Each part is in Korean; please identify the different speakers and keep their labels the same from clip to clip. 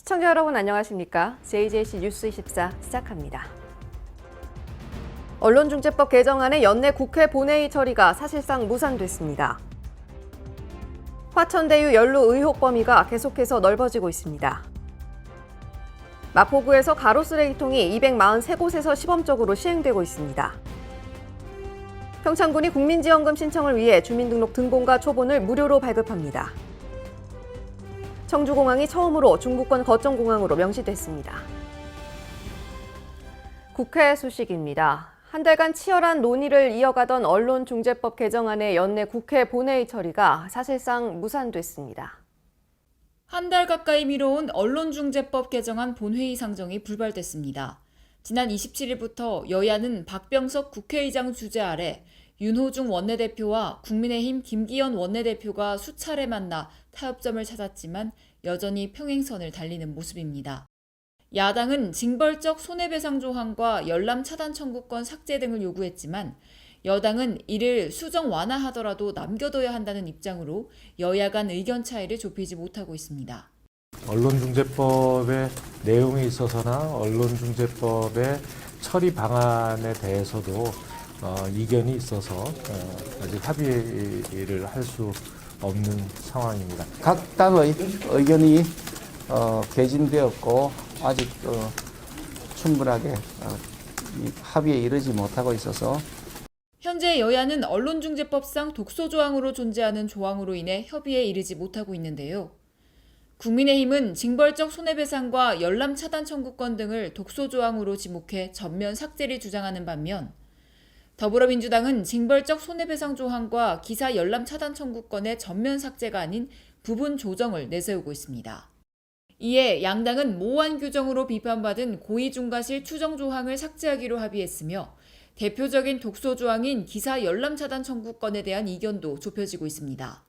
Speaker 1: 시청자 여러분 안녕하십니까? JJC 뉴스 24 시작합니다. 언론중재법 개정안의 연내 국회 본회의 처리가 사실상 무산됐습니다. 화천대유 연루 의혹 범위가 계속해서 넓어지고 있습니다. 마포구에서 가로 쓰레기통이 243곳에서 시범적으로 시행되고 있습니다. 평창군이 국민지원금 신청을 위해 주민등록 등본과 초본을 무료로 발급합니다. 청주공항이 처음으로 중부권 거점공항으로 명시됐습니다. 국회 소식입니다. 한 달간 치열한 논의를 이어가던 언론중재법 개정안의 연내 국회 본회의 처리가 사실상 무산됐습니다.
Speaker 2: 한 달 가까이 미뤄온 언론중재법 개정안 본회의 상정이 불발됐습니다. 지난 27일부터 여야는 박병석 국회의장 주재 아래 윤호중 원내대표와 국민의힘 김기현 원내대표가 수차례 만나 타협점을 찾았지만 여전히 평행선을 달리는 모습입니다. 야당은 징벌적 손해배상 조항과 열람 차단 청구권 삭제 등을 요구했지만 여당은 이를 수정 완화하더라도 남겨둬야 한다는 입장으로 여야 간 의견 차이를 좁히지 못하고 있습니다.
Speaker 3: 언론중재법의 내용에 있어서나 언론중재법의 처리 방안에 대해서도 이견이 있어서 아직 합의를 할 수 없는 상황입니다.
Speaker 4: 각 당의 의견이 개진되었고 아직 충분하게 합의에 이르지 못하고 있어서
Speaker 2: 현재 여야는 언론중재법상 독소조항으로 존재하는 조항으로 인해 협의에 이르지 못하고 있는데요. 국민의힘은 징벌적 손해배상과 열람 차단 청구권 등을 독소조항으로 지목해 전면 삭제를 주장하는 반면 더불어민주당은 징벌적 손해배상 조항과 기사 열람 차단 청구권의 전면 삭제가 아닌 부분 조정을 내세우고 있습니다. 이에 양당은 모호한 규정으로 비판받은 고의중과실 추정 조항을 삭제하기로 합의했으며 대표적인 독소 조항인 기사 열람 차단 청구권에 대한 이견도 좁혀지고 있습니다.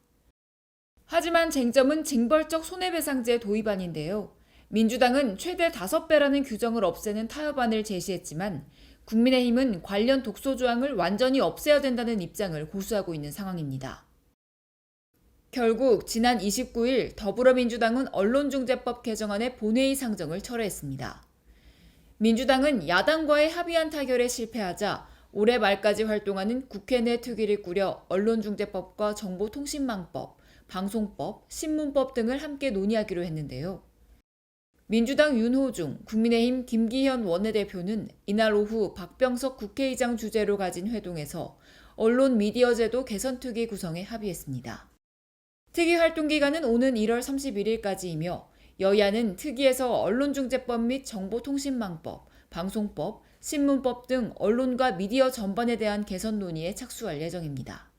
Speaker 2: 하지만 쟁점은 징벌적 손해배상제 도입안인데요. 민주당은 최대 5배라는 규정을 없애는 타협안을 제시했지만 국민의힘은 관련 독소 조항을 완전히 없애야 된다는 입장을 고수하고 있는 상황입니다. 결국 지난 29일 더불어민주당은 언론중재법 개정안의 본회의 상정을 철회했습니다. 민주당은 야당과의 합의안 타결에 실패하자 올해 말까지 활동하는 국회 내 특위를 꾸려 언론중재법과 정보통신망법, 방송법, 신문법 등을 함께 논의하기로 했는데요. 민주당 윤호중, 국민의힘 김기현 원내대표는 이날 오후 박병석 국회의장 주재로 가진 회동에서 언론 미디어제도 개선특위 구성에 합의했습니다. 특위 활동 기간은 오는 1월 31일까지이며 여야는 특위에서 언론중재법 및 정보통신망법, 방송법, 신문법 등 언론과 미디어 전반에 대한 개선 논의에 착수할 예정입니다.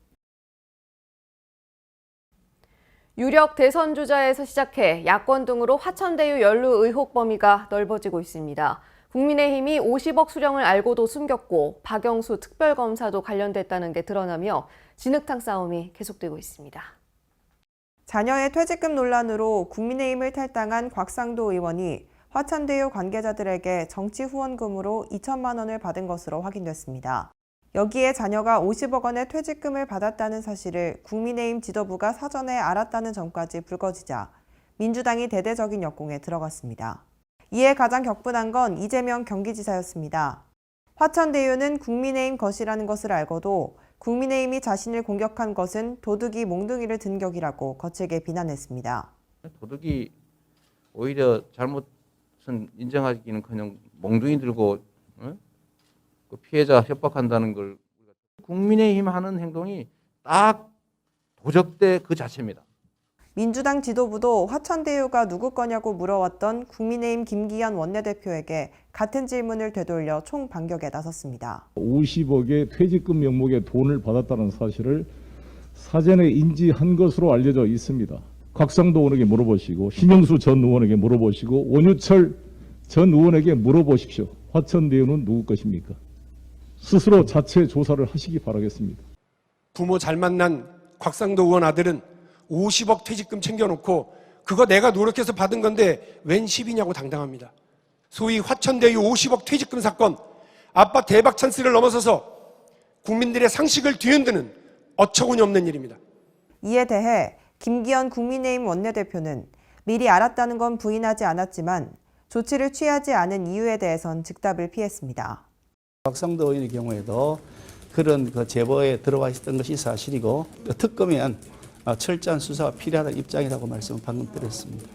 Speaker 1: 유력 대선 주자에서 시작해 야권 등으로 화천대유 연루 의혹 범위가 넓어지고 있습니다. 국민의힘이 50억 수령을 알고도 숨겼고 박영수 특별검사도 관련됐다는 게 드러나며 진흙탕 싸움이 계속되고 있습니다.
Speaker 5: 자녀의 퇴직금 논란으로 국민의힘을 탈당한 곽상도 의원이 화천대유 관계자들에게 정치 후원금으로 2천만 원을 받은 것으로 확인됐습니다. 여기에 자녀가 50억 원의 퇴직금을 받았다는 사실을 국민의힘 지도부가 사전에 알았다는 점까지 불거지자 민주당이 대대적인 역공에 들어갔습니다. 이에 가장 격분한 건 이재명 경기지사였습니다. 화천대유는 국민의힘 것이라는 것을 알고도 국민의힘이 자신을 공격한 것은 도둑이 몽둥이를 든 격이라고 거칠게 비난했습니다.
Speaker 6: 도둑이 오히려 잘못은 인정하기는커녕 몽둥이 들고 그 피해자 협박한다는 걸 국민의힘 하는 행동이 딱 도적대 그 자체입니다.
Speaker 5: 민주당 지도부도 화천대유가 누구 거냐고 물어왔던 국민의힘 김기현 원내대표에게 같은 질문을 되돌려 총반격에 나섰습니다.
Speaker 7: 50억의 퇴직금 명목의 돈을 받았다는 사실을 사전에 인지한 것으로 알려져 있습니다. 곽상도 의원에게 물어보시고 신영수 전 의원에게 물어보시고 원유철 전 의원에게 물어보십시오. 화천대유는 누구 것입니까? 스스로 자체 조사를 하시기 바라겠습니다.
Speaker 8: 부모 잘 만난 곽상도 의원 아들은 50억 퇴직금 챙겨놓고 그거 내가 노력해서 받은 건데 웬 10이냐고 당당합니다. 소위 화천대유 50억 퇴직금 사건, 아빠 대박 찬스를 넘어서서 국민들의 상식을 뒤흔드는 어처구니 없는 일입니다.
Speaker 5: 이에 대해 김기현 국민의힘 원내대표는 미리 알았다는 건 부인하지 않았지만 조치를 취하지 않은 이유에 대해선 즉답을 피했습니다.
Speaker 4: 곽상도 의원의 경우에도 그런 제보에 들어와 있었던 것이 사실이고 특검엔 철저한 수사가 필요하다는 입장이라고 말씀을 방금 드렸습니다.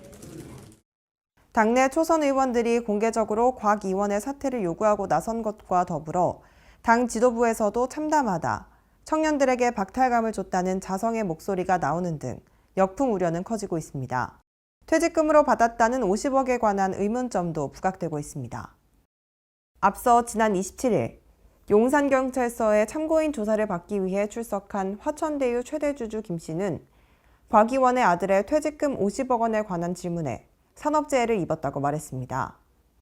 Speaker 5: 당내 초선 의원들이 공개적으로 곽 의원의 사퇴를 요구하고 나선 것과 더불어 당 지도부에서도 참담하다, 청년들에게 박탈감을 줬다는 자성의 목소리가 나오는 등 역풍 우려는 커지고 있습니다. 퇴직금으로 받았다는 50억에 관한 의문점도 부각되고 있습니다. 앞서 지난 27일 용산경찰서에 참고인 조사를 받기 위해 출석한 화천대유 최대주주 김 씨는 곽 의원의 아들의 퇴직금 50억 원에 관한 질문에 산업재해를 입었다고 말했습니다.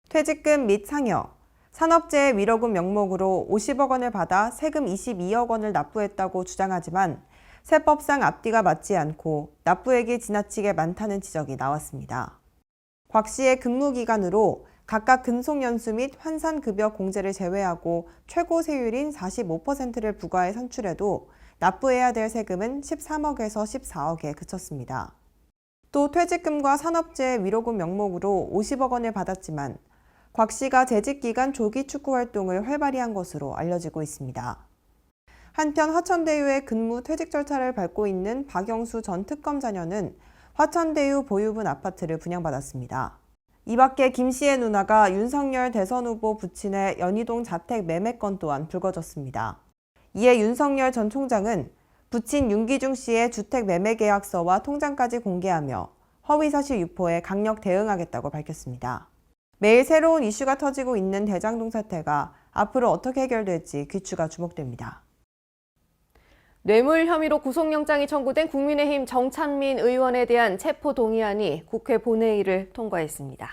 Speaker 5: 퇴직금 및 상여, 산업재해 위로금 명목으로 50억 원을 받아 세금 22억 원을 납부했다고 주장하지만 세법상 앞뒤가 맞지 않고 납부액이 지나치게 많다는 지적이 나왔습니다. 곽 씨의 근무 기간으로 각각 근속연수 및 환산급여 공제를 제외하고 최고 세율인 45%를 부과해 산출해도 납부해야 될 세금은 13억에서 14억에 그쳤습니다. 또 퇴직금과 산업재해 위로금 명목으로 50억 원을 받았지만 곽 씨가 재직기간 조기 축구 활동을 활발히 한 것으로 알려지고 있습니다. 한편 화천대유의 근무 퇴직 절차를 밟고 있는 박영수 전 특검 자녀는 화천대유 보유분 아파트를 분양받았습니다. 이 밖에 김 씨의 누나가 윤석열 대선 후보 부친의 연희동 자택 매매건 또한 불거졌습니다. 이에 윤석열 전 총장은 부친 윤기중 씨의 주택 매매 계약서와 통장까지 공개하며 허위사실 유포에 강력 대응하겠다고 밝혔습니다. 매일 새로운 이슈가 터지고 있는 대장동 사태가 앞으로 어떻게 해결될지 귀추가 주목됩니다.
Speaker 1: 뇌물 혐의로 구속영장이 청구된 국민의힘 정찬민 의원에 대한 체포동의안이 국회 본회의를 통과했습니다.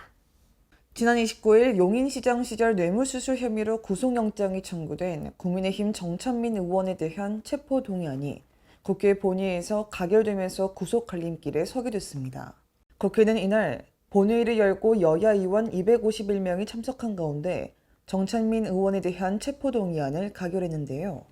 Speaker 9: 지난 29일 용인시장 시절 뇌물수수 혐의로 구속영장이 청구된 국민의힘 정찬민 의원에 대한 체포동의안이 국회 본회의에서 가결되면서 구속 갈림길에 서게 됐습니다. 국회는 이날 본회의를 열고 여야 의원 251명이 참석한 가운데 정찬민 의원에 대한 체포동의안을 가결했는데요.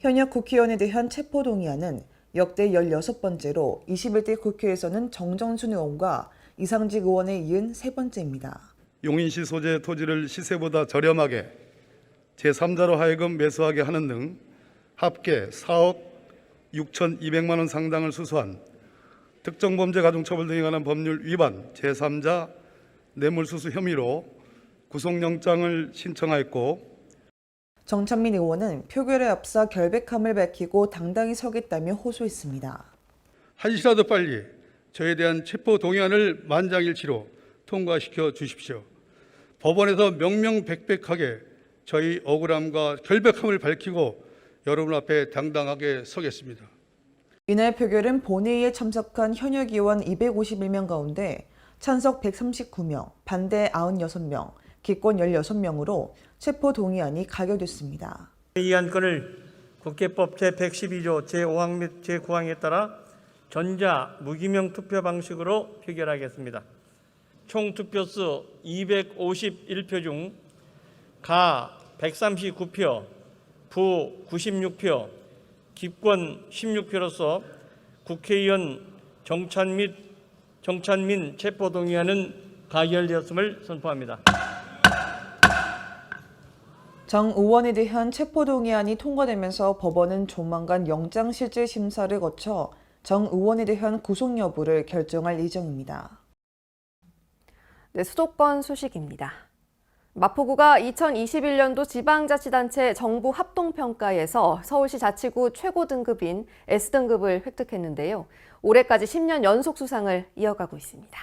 Speaker 9: 현역 국회의원에 대한 체포동의안은 역대 16번째로 21대 국회에서는 정정순 의원과 이상직 의원에 이은 세 번째입니다.
Speaker 10: 용인시 소재 토지를 시세보다 저렴하게 제3자로 하여금 매수하게 하는 등 합계 4억 6,200만 원 상당을 수수한 특정 범죄 가중처벌 등에 관한 법률 위반 제3자 뇌물수수 혐의로 구속영장을 신청하였고
Speaker 9: 정찬민 의원은 표결에 앞서 결백함을 밝히고 당당히 서겠다며 호소했습니다.
Speaker 10: 한시라도 빨리 저에 대한 체포동의안을 만장일치로 통과시켜 주십시오. 법원에서 명명백백하게 저희 억울함과 결백함을 밝히고 여러분 앞에 당당하게 서겠습니다.
Speaker 9: 이날 표결은 본회의에 참석한 현역 의원 251명 가운데 찬석 139명, 반대 96명, 기권 16명으로 체포동의안이 가결됐습니다.
Speaker 11: 이 안건을 국회법 제112조 제5항 및 제9항에 따라 전자 무기명 투표 방식으로 표결하겠습니다. 총 투표수 251표 중 가 139표, 부 96표, 기권 16표로서 국회의원 정찬민 체포동의안은 가결되었음을 선포합니다.
Speaker 9: 정 의원에 대한 체포동의안이 통과되면서 법원은 조만간 영장실질심사를 거쳐 정 의원에 대한 구속 여부를 결정할 예정입니다.
Speaker 1: 네, 수도권 소식입니다. 마포구가 2021년도 지방자치단체 정부 합동평가에서 서울시 자치구 최고 등급인 S등급을 획득했는데요. 올해까지 10년 연속 수상을 이어가고 있습니다.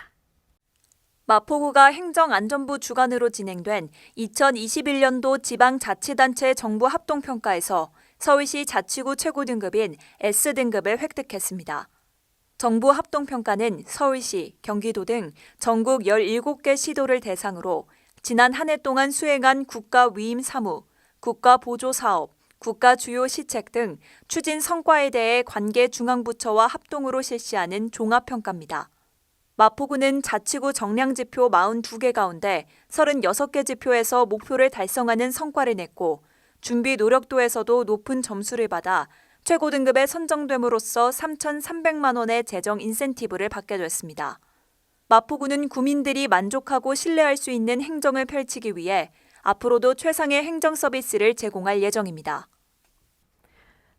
Speaker 12: 마포구가 행정안전부 주관으로 진행된 2021년도 지방자치단체 정부 합동평가에서 서울시 자치구 최고 등급인 S등급을 획득했습니다. 정부 합동평가는 서울시, 경기도 등 전국 17개 시도를 대상으로 지난 한 해 동안 수행한 국가 위임 사무, 국가 보조 사업, 국가 주요 시책 등 추진 성과에 대해 관계 중앙부처와 합동으로 실시하는 종합평가입니다. 마포구는 자치구 정량지표 42개 가운데 36개 지표에서 목표를 달성하는 성과를 냈고 준비 노력도에서도 높은 점수를 받아 최고 등급에 선정됨으로써 3,300만 원의 재정 인센티브를 받게 됐습니다. 마포구는 구민들이 만족하고 신뢰할 수 있는 행정을 펼치기 위해 앞으로도 최상의 행정 서비스를 제공할 예정입니다.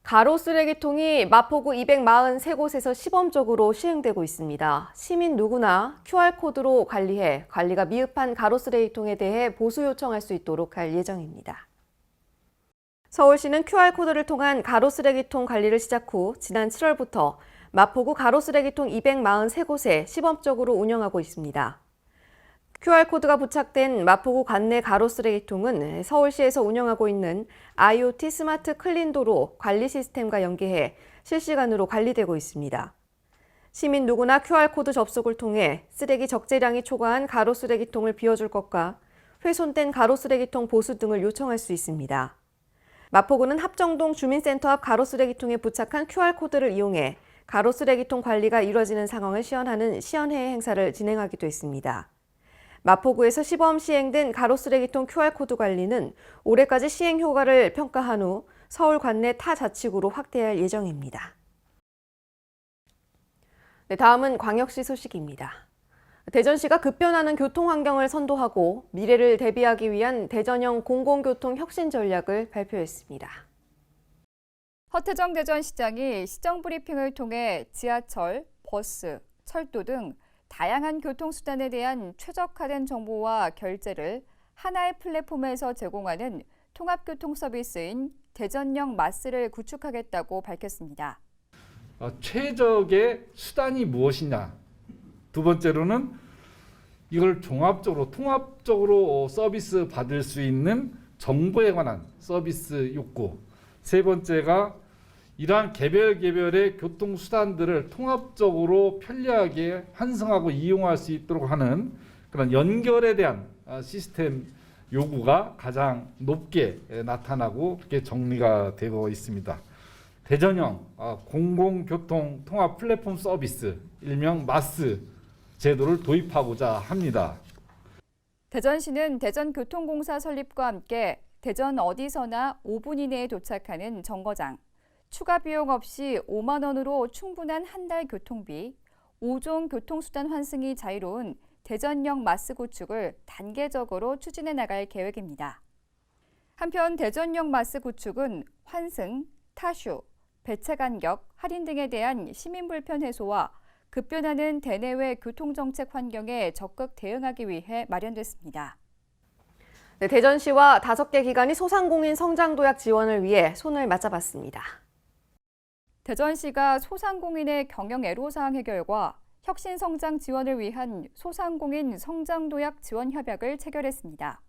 Speaker 1: 가로 쓰레기통이 마포구 243곳에서 시범적으로 시행되고 있습니다. 시민 누구나 QR코드로 관리해 관리가 미흡한 가로 쓰레기통에 대해 보수 요청할 수 있도록 할 예정입니다. 서울시는 QR코드를 통한 가로 쓰레기통 관리를 시작 후 지난 7월부터 마포구 가로 쓰레기통 243곳에 시범적으로 운영하고 있습니다. QR코드가 부착된 마포구 관내 가로 쓰레기통은 서울시에서 운영하고 있는 IoT 스마트 클린도로 관리 시스템과 연계해 실시간으로 관리되고 있습니다. 시민 누구나 QR코드 접속을 통해 쓰레기 적재량이 초과한 가로 쓰레기통을 비워줄 것과 훼손된 가로 쓰레기통 보수 등을 요청할 수 있습니다. 마포구는 합정동 주민센터 앞 가로 쓰레기통에 부착한 QR코드를 이용해 가로 쓰레기통 관리가 이루어지는 상황을 시연하는 시연회 행사를 진행하기도 했습니다. 마포구에서 시범 시행된 가로 쓰레기통 QR코드 관리는 올해까지 시행 효과를 평가한 후 서울 관내 타 자치구로 확대할 예정입니다. 네, 다음은 광역시 소식입니다. 대전시가 급변하는 교통 환경을 선도하고 미래를 대비하기 위한 대전형 공공교통 혁신 전략을 발표했습니다.
Speaker 13: 허태정 대전시장이 시정 브리핑을 통해 지하철, 버스, 철도 등 다양한 교통수단에 대한 최적화된 정보와 결제를 하나의 플랫폼에서 제공하는 통합교통 서비스인 대전형 마스를 구축하겠다고 밝혔습니다.
Speaker 14: 최적의 수단이 무엇이냐. 두 번째로는 이걸 종합적으로 통합적으로 서비스 받을 수 있는 정보에 관한 서비스 욕구. 세 번째가 이러한 개별의 교통수단들을 통합적으로 편리하게 환승하고 이용할 수 있도록 하는 그런 연결에 대한 시스템 요구가 가장 높게 나타나고 그렇게 정리가 되고 있습니다. 대전형 공공교통 통합 플랫폼 서비스, 일명 마스 제도를 도입하고자 합니다.
Speaker 13: 대전시는 대전교통공사 설립과 함께 대전 어디서나 5분 이내에 도착하는 정거장, 추가 비용 없이 5만 원으로 충분한 한 달 교통비, 5종 교통수단 환승이 자유로운 대전형 마스 구축을 단계적으로 추진해 나갈 계획입니다. 한편 대전형 마스 구축은 환승, 타슈, 배차 간격, 할인 등에 대한 시민 불편 해소와 급변하는 대내외 교통정책 환경에 적극 대응하기 위해 마련됐습니다.
Speaker 1: 네, 대전시와 5개 기관이 소상공인 성장도약 지원을 위해 손을 맞잡았습니다.
Speaker 13: 대전시가 소상공인의 경영 애로사항 해결과 혁신 성장 지원을 위한 소상공인 성장도약 지원 협약을 체결했습니다.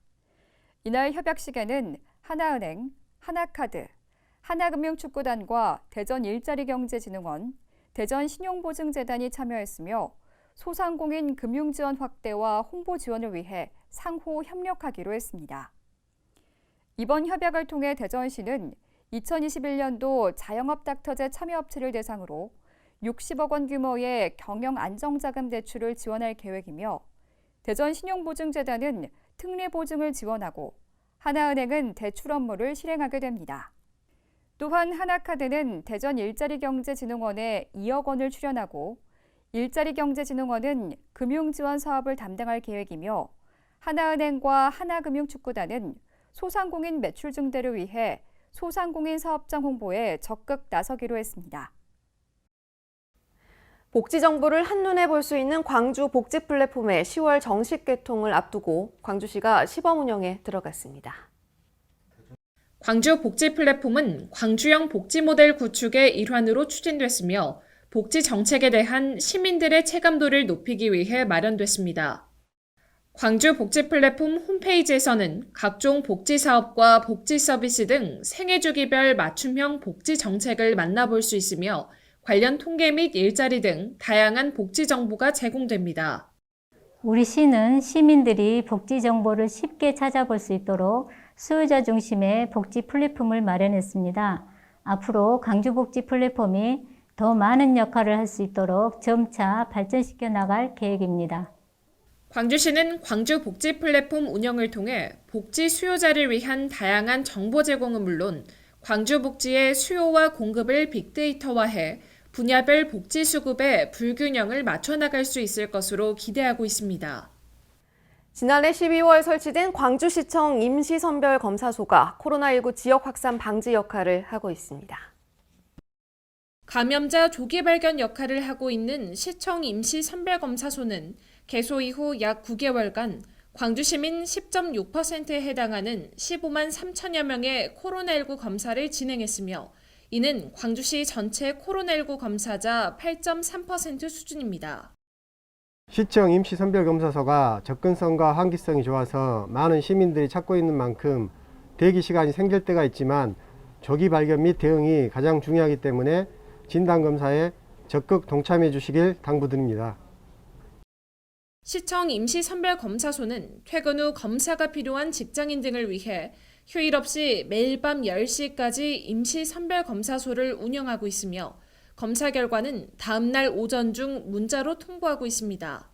Speaker 13: 이날 협약식에는 하나은행, 하나카드, 하나금융축구단과 대전일자리경제진흥원, 대전신용보증재단이 참여했으며 소상공인 금융지원 확대와 홍보 지원을 위해 상호 협력하기로 했습니다. 이번 협약을 통해 대전시는 2021년도 자영업 닥터제 참여업체를 대상으로 60억 원 규모의 경영 안정자금 대출을 지원할 계획이며 대전신용보증재단은 특례보증을 지원하고 하나은행은 대출 업무를 실행하게 됩니다. 또한 하나카드는 대전일자리경제진흥원에 2억 원을 출연하고 일자리경제진흥원은 금융지원 사업을 담당할 계획이며 하나은행과 하나금융축구단은 소상공인 매출 증대를 위해 소상공인 사업장 홍보에 적극 나서기로 했습니다.
Speaker 1: 복지 정보를 한눈에 볼 수 있는 광주 복지 플랫폼의 10월 정식 개통을 앞두고 광주시가 시범 운영에 들어갔습니다.
Speaker 15: 광주 복지 플랫폼은 광주형 복지 모델 구축의 일환으로 추진됐으며 복지 정책에 대한 시민들의 체감도를 높이기 위해 마련됐습니다. 광주 복지 플랫폼 홈페이지에서는 각종 복지 사업과 복지 서비스 등 생애주기별 맞춤형 복지 정책을 만나볼 수 있으며 관련 통계 및 일자리 등 다양한 복지 정보가 제공됩니다.
Speaker 16: 우리 시는 시민들이 복지 정보를 쉽게 찾아볼 수 있도록 수요자 중심의 복지 플랫폼을 마련했습니다. 앞으로 광주 복지 플랫폼이 더 많은 역할을 할 수 있도록 점차 발전시켜 나갈 계획입니다.
Speaker 15: 광주시는 광주 복지 플랫폼 운영을 통해 복지 수요자를 위한 다양한 정보 제공은 물론 광주 복지의 수요와 공급을 빅데이터화해 분야별 복지 수급의 불균형을 맞춰나갈 수 있을 것으로 기대하고 있습니다.
Speaker 1: 지난해 12월 설치된 광주시청 임시선별검사소가 코로나19 지역 확산 방지 역할을 하고 있습니다.
Speaker 15: 감염자 조기 발견 역할을 하고 있는 시청 임시선별검사소는 개소 이후 약 9개월간 광주시민 10.6%에 해당하는 15만 3천여 명의 코로나19 검사를 진행했으며 이는 광주시 전체 코로나19 검사자 8.3% 수준입니다.
Speaker 17: 시청 임시선별검사소가 접근성과 환기성이 좋아서 많은 시민들이 찾고 있는 만큼 대기 시간이 생길 때가 있지만 조기 발견 및 대응이 가장 중요하기 때문에 진단검사에 적극 동참해 주시길 당부드립니다.
Speaker 15: 시청 임시선별검사소는 퇴근 후 검사가 필요한 직장인 등을 위해 휴일 없이 매일 밤 10시까지 임시선별검사소를 운영하고 있으며 검사 결과는 다음 날 오전 중 문자로 통보하고 있습니다.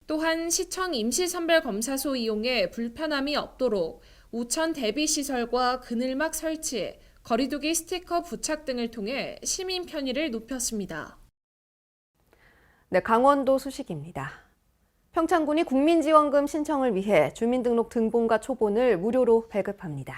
Speaker 15: 또한 시청 임시선별검사소 이용에 불편함이 없도록 우천 대비시설과 그늘막 설치, 거리두기 스티커 부착 등을 통해 시민 편의를 높였습니다.
Speaker 1: 네, 강원도 소식입니다. 평창군이 국민지원금 신청을 위해 주민등록 등본과 초본을 무료로 발급합니다.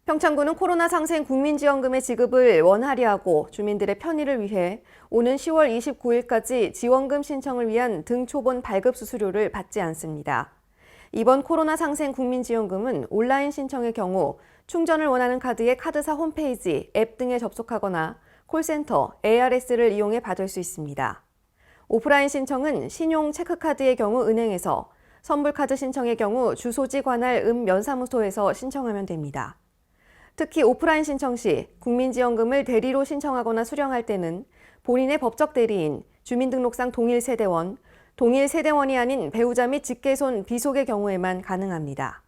Speaker 1: 평창군은 코로나 상생 국민지원금의 지급을 원활히 하고 주민들의 편의를 위해 오는 10월 29일까지 지원금 신청을 위한 등초본 발급 수수료를 받지 않습니다. 이번 코로나 상생 국민지원금은 온라인 신청의 경우 충전을 원하는 카드의 카드사 홈페이지, 앱 등에 접속하거나 콜센터, ARS를 이용해 받을 수 있습니다. 오프라인 신청은 신용 체크카드의 경우 은행에서, 선불카드 신청의 경우 주소지 관할 면사무소에서 신청하면 됩니다. 특히 오프라인 신청 시 국민지원금을 대리로 신청하거나 수령할 때는 본인의 법적 대리인, 주민등록상 동일 세대원, 동일 세대원이 아닌 배우자 및 직계손 비속의 경우에만 가능합니다.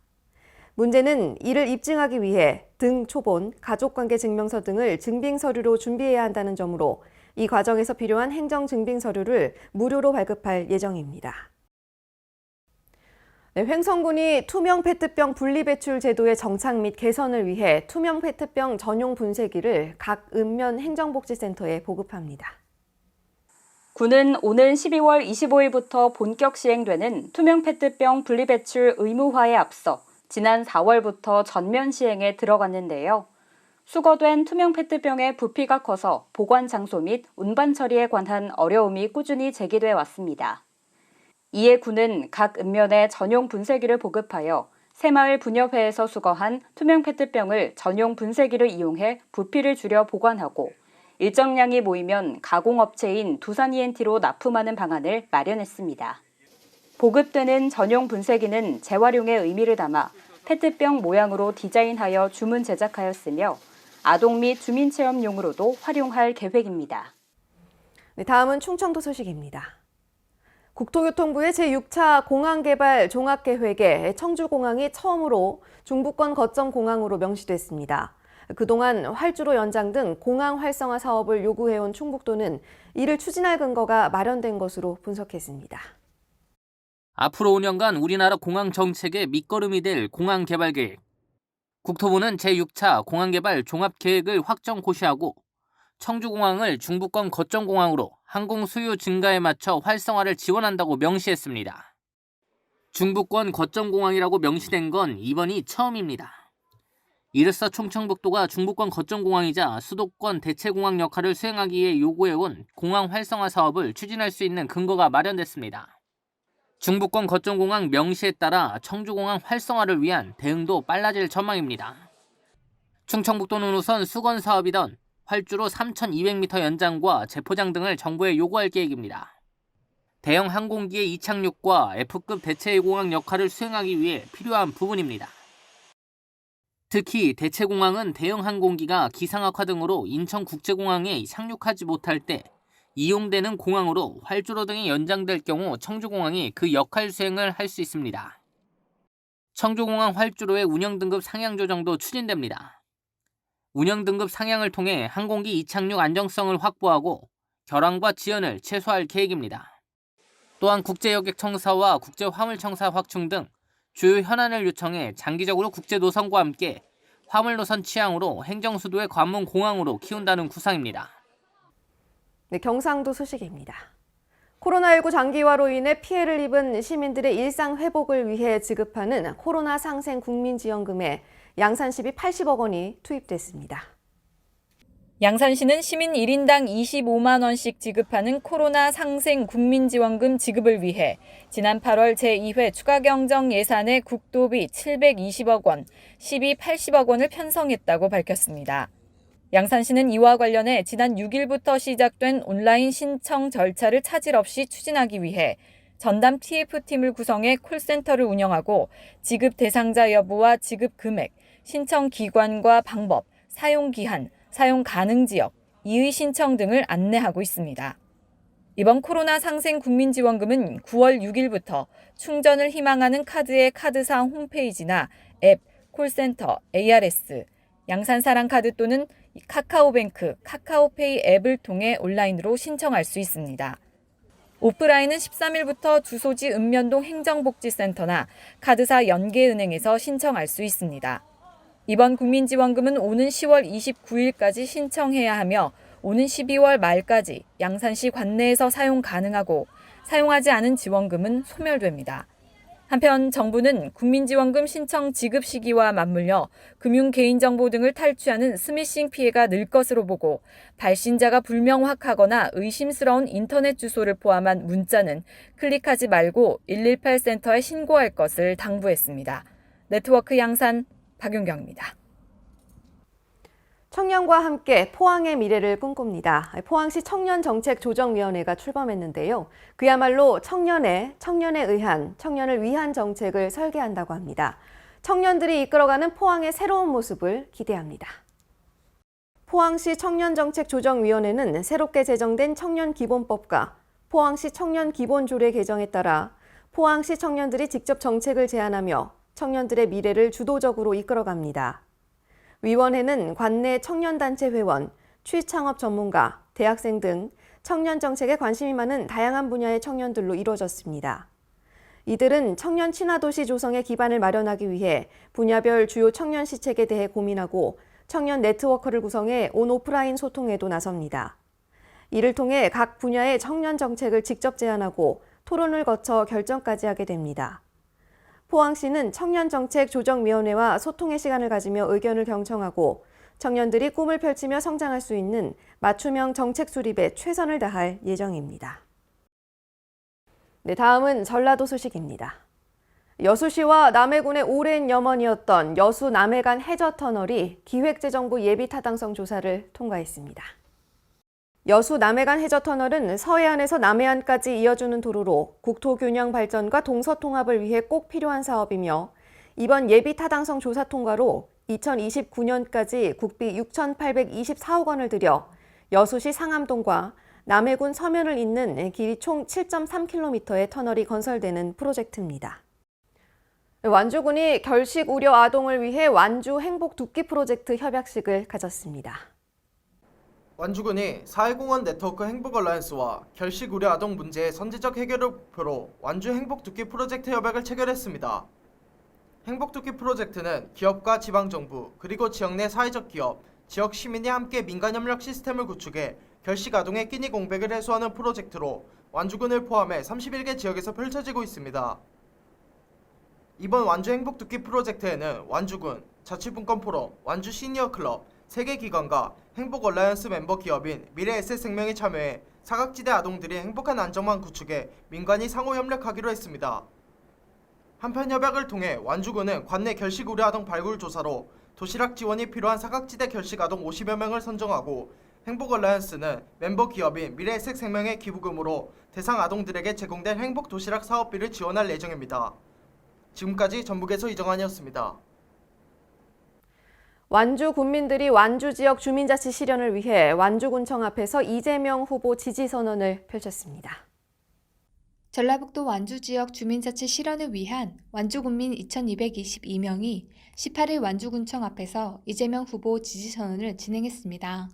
Speaker 1: 문제는 이를 입증하기 위해 등 초본, 가족관계 증명서 등을 증빙서류로 준비해야 한다는 점으로 이 과정에서 필요한 행정증빙서류를 무료로 발급할 예정입니다. 네, 횡성군이 투명 페트병 분리배출 제도의 정착 및 개선을 위해 투명 페트병 전용 분쇄기를 각 읍면 행정복지센터에 보급합니다.
Speaker 12: 군은 오는 12월 25일부터 본격 시행되는 투명 페트병 분리배출 의무화에 앞서 지난 4월부터 전면 시행에 들어갔는데요. 수거된 투명 페트병의 부피가 커서 보관 장소 및 운반 처리에 관한 어려움이 꾸준히 제기돼 왔습니다. 이에 군은 각 읍면에 전용 분쇄기를 보급하여 새마을 분협회에서 수거한 투명 페트병을 전용 분쇄기를 이용해 부피를 줄여 보관하고 일정량이 모이면 가공업체인 두산 ENT로 납품하는 방안을 마련했습니다. 보급되는 전용 분쇄기는 재활용의 의미를 담아 페트병 모양으로 디자인하여 주문 제작하였으며 아동 및 주민체험용으로도 활용할 계획입니다.
Speaker 1: 네, 다음은 충청도 소식입니다. 국토교통부의 제6차 공항개발 종합계획에 청주공항이 처음으로 중부권 거점공항으로 명시됐습니다. 그동안 활주로 연장 등 공항 활성화 사업을 요구해온 충북도는 이를 추진할 근거가 마련된 것으로 분석했습니다.
Speaker 18: 앞으로 5년간 우리나라 공항 정책의 밑거름이 될 공항 개발 계획. 국토부는 제6차 공항개발 종합계획을 확정 고시하고 청주공항을 중부권 거점공항으로 항공 수요 증가에 맞춰 활성화를 지원한다고 명시했습니다. 중부권 거점공항이라고 명시된 건 이번이 처음입니다. 이로써 충청북도가 중부권 거점공항이자 수도권 대체공항 역할을 수행하기 위해 요구해온 공항 활성화 사업을 추진할 수 있는 근거가 마련됐습니다. 중부권 거점공항 명시에 따라 청주공항 활성화를 위한 대응도 빨라질 전망입니다. 충청북도는 우선 수건 사업이던 활주로 3,200m 연장과 재포장 등을 정부에 요구할 계획입니다. 대형 항공기의 이착륙과 F급 대체공항 역할을 수행하기 위해 필요한 부분입니다. 특히 대체공항은 대형 항공기가 기상악화 등으로 인천국제공항에 상륙하지 못할 때 이용되는 공항으로 활주로 등이 연장될 경우 청주공항이 그 역할 수행을 할 수 있습니다. 청주공항 활주로의 운영등급 상향 조정도 추진됩니다. 운영등급 상향을 통해 항공기 이착륙 안정성을 확보하고 결항과 지연을 최소화할 계획입니다. 또한 국제여객청사와 국제화물청사 확충 등 주요 현안을 요청해 장기적으로 국제노선과 함께 화물노선 취향으로 행정수도의 관문공항으로 키운다는 구상입니다.
Speaker 1: 네, 경상도 소식입니다. 코로나19 장기화로 인해 피해를 입은 시민들의 일상 회복을 위해 지급하는 코로나 상생 국민지원금에 양산시비 80억 원이 투입됐습니다.
Speaker 12: 양산시는 시민 1인당 25만 원씩 지급하는 코로나 상생 국민지원금 지급을 위해 지난 8월 제2회 추가경정 예산에 국도비 720억 원, 시비 80억 원을 편성했다고 밝혔습니다. 양산시는 이와 관련해 지난 6일부터 시작된 온라인 신청 절차를 차질 없이 추진하기 위해 전담 TF팀을 구성해 콜센터를 운영하고 지급 대상자 여부와 지급 금액, 신청 기관과 방법, 사용 기한, 사용 가능 지역, 이의 신청 등을 안내하고 있습니다. 이번 코로나 상생 국민지원금은 9월 6일부터 충전을 희망하는 카드의 카드사 홈페이지나 앱, 콜센터, ARS, 양산사랑카드 또는 카카오뱅크, 카카오페이 앱을 통해 온라인으로 신청할 수 있습니다. 오프라인은 13일부터 주소지 읍면동 행정복지센터나 카드사 연계은행에서 신청할 수 있습니다. 이번 국민지원금은 오는 10월 29일까지 신청해야 하며 오는 12월 말까지 양산시 관내에서 사용 가능하고 사용하지 않은 지원금은 소멸됩니다. 한편 정부는 국민지원금 신청 지급 시기와 맞물려 금융 개인정보 등을 탈취하는 스미싱 피해가 늘 것으로 보고 발신자가 불명확하거나 의심스러운 인터넷 주소를 포함한 문자는 클릭하지 말고 118 센터에 신고할 것을 당부했습니다. 네트워크 양산 박윤경입니다.
Speaker 1: 청년과 함께 포항의 미래를 꿈꿉니다. 포항시 청년정책조정위원회가 출범했는데요. 그야말로 청년에 의한, 청년을 위한 정책을 설계한다고 합니다. 청년들이 이끌어가는 포항의 새로운 모습을 기대합니다. 포항시 청년정책조정위원회는 새롭게 제정된 청년기본법과 포항시 청년기본조례 개정에 따라 포항시 청년들이 직접 정책을 제안하며 청년들의 미래를 주도적으로 이끌어갑니다. 위원회는 관내 청년단체 회원, 취창업 전문가, 대학생 등 청년 정책에 관심이 많은 다양한 분야의 청년들로 이루어졌습니다. 이들은 청년 친화도시 조성의 기반을 마련하기 위해 분야별 주요 청년 시책에 대해 고민하고 청년 네트워크를 구성해 온오프라인 소통에도 나섭니다. 이를 통해 각 분야의 청년 정책을 직접 제안하고 토론을 거쳐 결정까지 하게 됩니다. 포항시는 청년정책조정위원회와 소통의 시간을 가지며 의견을 경청하고 청년들이 꿈을 펼치며 성장할 수 있는 맞춤형 정책 수립에 최선을 다할 예정입니다. 네, 다음은 전라도 소식입니다. 여수시와 남해군의 오랜 염원이었던 여수 남해간 해저터널이 기획재정부 예비타당성 조사를 통과했습니다. 여수 남해간 해저터널은 서해안에서 남해안까지 이어주는 도로로 국토균형 발전과 동서통합을 위해 꼭 필요한 사업이며 이번 예비타당성 조사 통과로 2029년까지 국비 6,824억 원을 들여 여수시 상암동과 남해군 서면을 잇는 길이 총 7.3km의 터널이 건설되는 프로젝트입니다. 완주군이 결식 우려 아동을 위해 완주 행복 두끼 프로젝트 협약식을 가졌습니다.
Speaker 19: 완주군이 사회공헌 네트워크 행복얼라이언스와 결식 우려 아동 문제의 선제적 해결을 목표로 완주 행복두끼 프로젝트 협약을 체결했습니다. 행복두끼 프로젝트는 기업과 지방정부 그리고 지역 내 사회적 기업, 지역 시민이 함께 민간협력 시스템을 구축해 결식 아동의 끼니 공백을 해소하는 프로젝트로 완주군을 포함해 31개 지역에서 펼쳐지고 있습니다. 이번 완주 행복두끼 프로젝트에는 완주군, 자치분권포럼, 완주 시니어클럽, 3개 기관과 행복얼라이언스 멤버 기업인 미래에셋생명이 참여해 사각지대 아동들이 행복한 안정망 구축에 민간이 상호 협력하기로 했습니다. 한편 협약을 통해 완주군은 관내 결식 우려 아동 발굴 조사로 도시락 지원이 필요한 사각지대 결식 아동 50여 명을 선정하고 행복얼라이언스는 멤버 기업인 미래에셋생명의 기부금으로 대상 아동들에게 제공된 행복 도시락 사업비를 지원할 예정입니다. 지금까지 전북에서 이정환이었습니다.
Speaker 1: 완주 군민들이 완주 지역 주민자치 실현을 위해 완주군청 앞에서 이재명 후보 지지 선언을 펼쳤습니다.
Speaker 20: 전라북도 완주 지역 주민자치 실현을 위한 완주군민 2,222명이 18일 완주군청 앞에서 이재명 후보 지지 선언을 진행했습니다.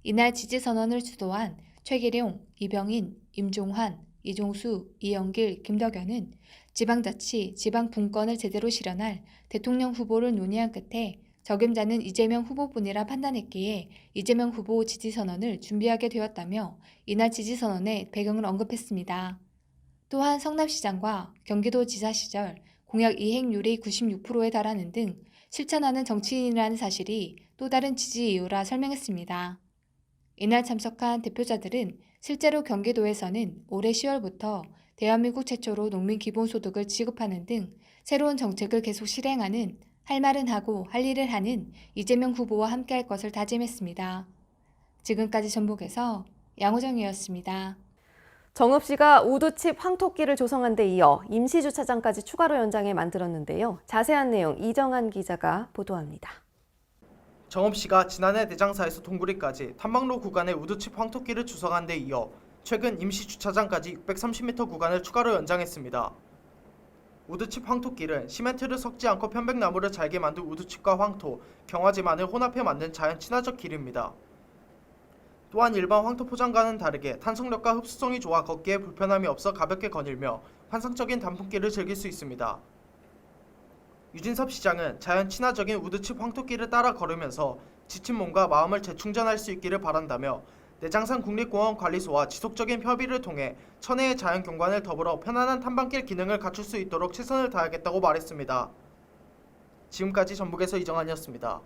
Speaker 20: 이날 지지 선언을 주도한 최기룡, 이병인, 임종환, 이종수, 이영길, 김덕현은 지방자치, 지방분권을 제대로 실현할 대통령 후보를 논의한 끝에 적임자는 이재명 후보뿐이라 판단했기에 이재명 후보 지지선언을 준비하게 되었다며 이날 지지선언의 배경을 언급했습니다. 또한 성남시장과 경기도지사 시절 공약 이행률이 96%에 달하는 등 실천하는 정치인이라는 사실이 또 다른 지지 이유라 설명했습니다. 이날 참석한 대표자들은 실제로 경기도에서는 올해 10월부터 대한민국 최초로 농민 기본소득을 지급하는 등 새로운 정책을 계속 실행하는 할 말은 하고 할 일을 하는 이재명 후보와 함께할 것을 다짐했습니다. 지금까지 전북에서 양호정이었습니다.
Speaker 1: 정읍시가 우드칩 황토끼를 조성한 데 이어 임시주차장까지 추가로 연장해 만들었는데요. 자세한 내용 이정한 기자가 보도합니다.
Speaker 19: 정읍시가 지난해 내장사에서 동구리까지 탐방로 구간에 우드칩 황토끼를 조성한 데 이어 최근 임시주차장까지 630m 구간을 추가로 연장했습니다. 우드칩 황토길은 시멘트를 섞지 않고 편백나무를 잘게 만든 우드칩과 황토, 경화제만을 혼합해 만든 자연 친화적 길입니다. 또한 일반 황토 포장과는 다르게 탄성력과 흡수성이 좋아 걷기에 불편함이 없어 가볍게 거닐며 환상적인 단풍길을 즐길 수 있습니다. 유진섭 시장은 자연 친화적인 우드칩 황토길을 따라 걸으면서 지친 몸과 마음을 재충전할 수 있기를 바란다며 내장산 국립공원 관리소와 지속적인 협의를 통해 천혜의 자연 경관을 더불어 편안한 탐방길 기능을 갖출 수 있도록 최선을 다하겠다고 말했습니다. 지금까지 전북에서 이정한이었습니다.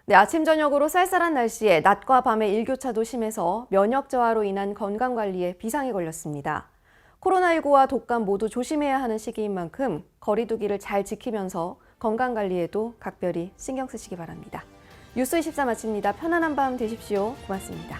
Speaker 1: 네, 아침 저녁으로 쌀쌀한 날씨에 낮과 밤의 일교차도 심해서 면역 저하로 인한 건강관리에 비상이 걸렸습니다. 코로나19와 독감 모두 조심해야 하는 시기인 만큼 거리 두기를 잘 지키면서 건강관리에도 각별히 신경 쓰시기 바랍니다. 뉴스24 마칩니다. 편안한 밤 되십시오. 고맙습니다.